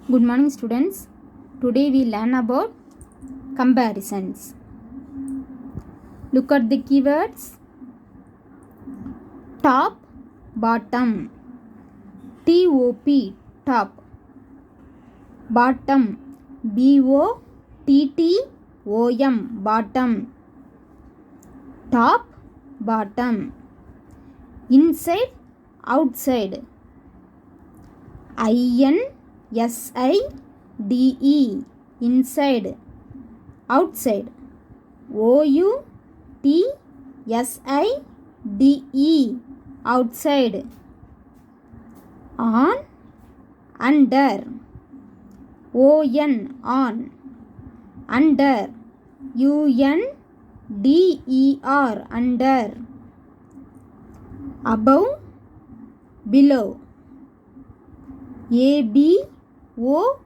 Good morning, students. Today we learn about comparisons. Look at the keywords: top, bottom, top, top, bottom, bottom, bottom, top, bottom, inside, outside, inside, inside, outside, outside, outside, on, under, on, under, under, above, below, above,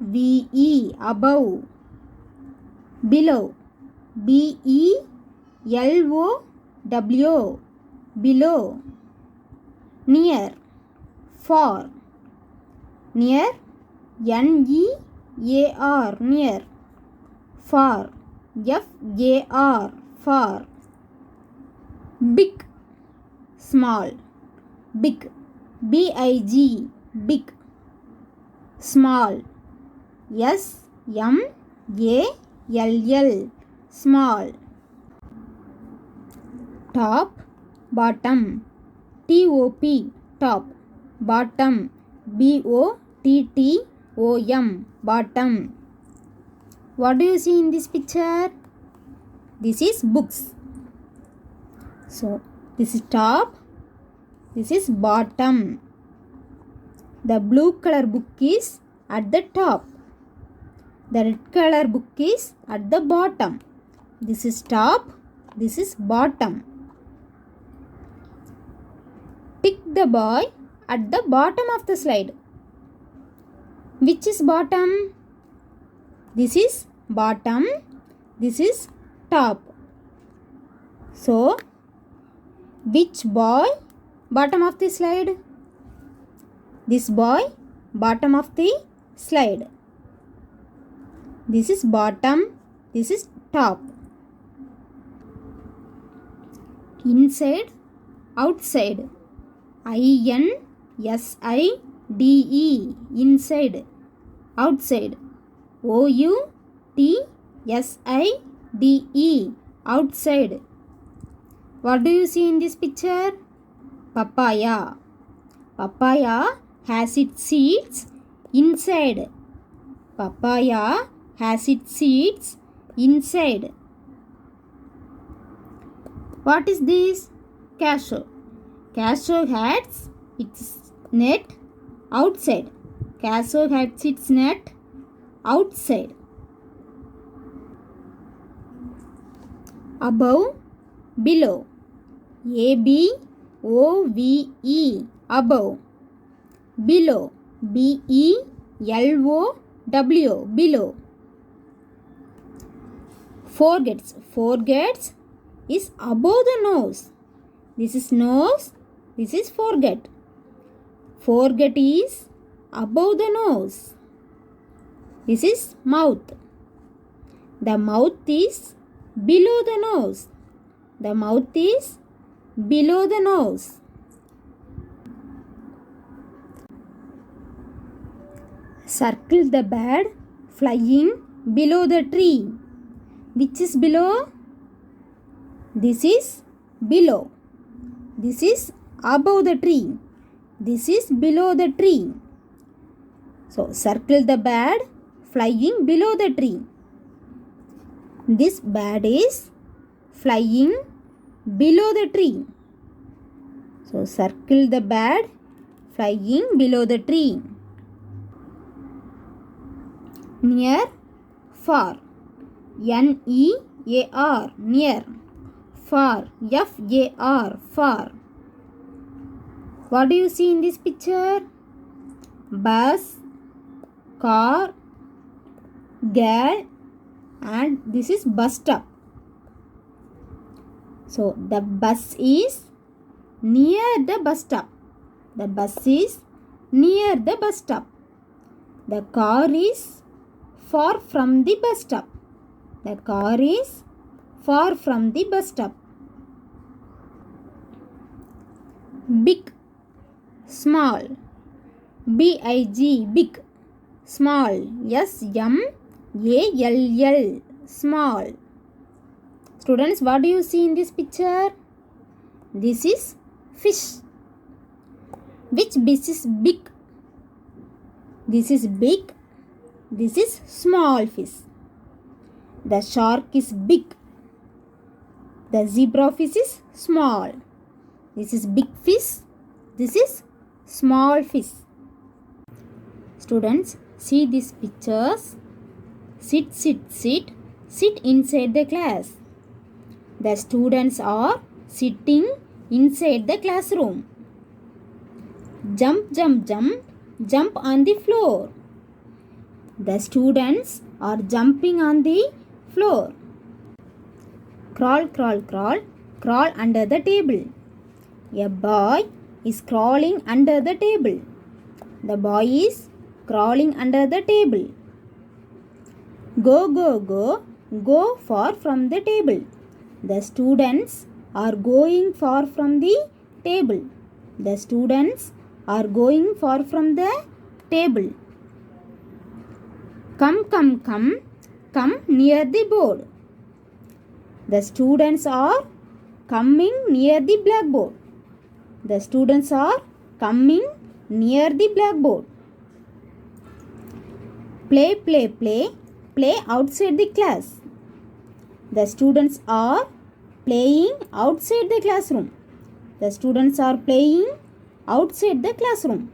above, below, below, below, near, far, near, near, near, far, far, big, small, big, big, big, small, small, small, top, bottom, top, bottom, bottom. What do you see in this picture? This is books. So this is top, this is bottom. The blue color book is at the top. The red color book is at the bottom. This is top, this is bottom. Pick the boy at the bottom of the slide. Which is bottom? This is bottom, this is top. So, which boy bottom of the slide? This boy bottom of the slide. This is bottom, this is top. Inside, outside, inside, inside, outside, outside, outside. What do you see in this picture? Papaya. Papaya has its seeds inside. Papaya has its seeds inside. What is this? Cashew. Cashew has its net outside. Cashew has its net outside. Above, below. above, above. Below, below, below. Forgets. Forgets is above the nose. This is nose, this is forget. Forget is above the nose. This is mouth. The mouth is below the nose. The mouth is below the nose. Circle the bird flying below the tree. Which is below? This is below. This is above the tree. This is below the tree. So, circle the bird flying below the tree. This bird is flying below the tree. So, circle the bird flying below the tree. Near, far. Near, near. Far, far. What do you see in this picture? Bus, car, girl, and this is bus stop. So, the bus is near the bus stop. The bus is near the bus stop. The car is far from the bus stop. The car is far from the bus stop. Big, small. B-I-G, big. Small, S-M-A-L-L, small. Students, what do you see in this picture? This is fish. Which fish is big? This is big. This is small fish. The shark is big. The zebra fish is small. This is big fish. This is small fish. Students, see these pictures. Sit, sit, sit. Sit inside the class. The students are sitting inside the classroom. Jump, jump, jump. Jump on the floor. The students are jumping on the floor. Crawl, crawl, crawl. Crawl under the table. A boy is crawling under the table. The boy is crawling under the table. Go, go, go. Go far from the table. The students are going far from the table. The students are going far from the table. Come, come, come. Come near the board. The students are coming near the blackboard. The students are coming near the blackboard. Play, play, play. Play outside the class. The students are playing outside the classroom. The students are playing outside the classroom.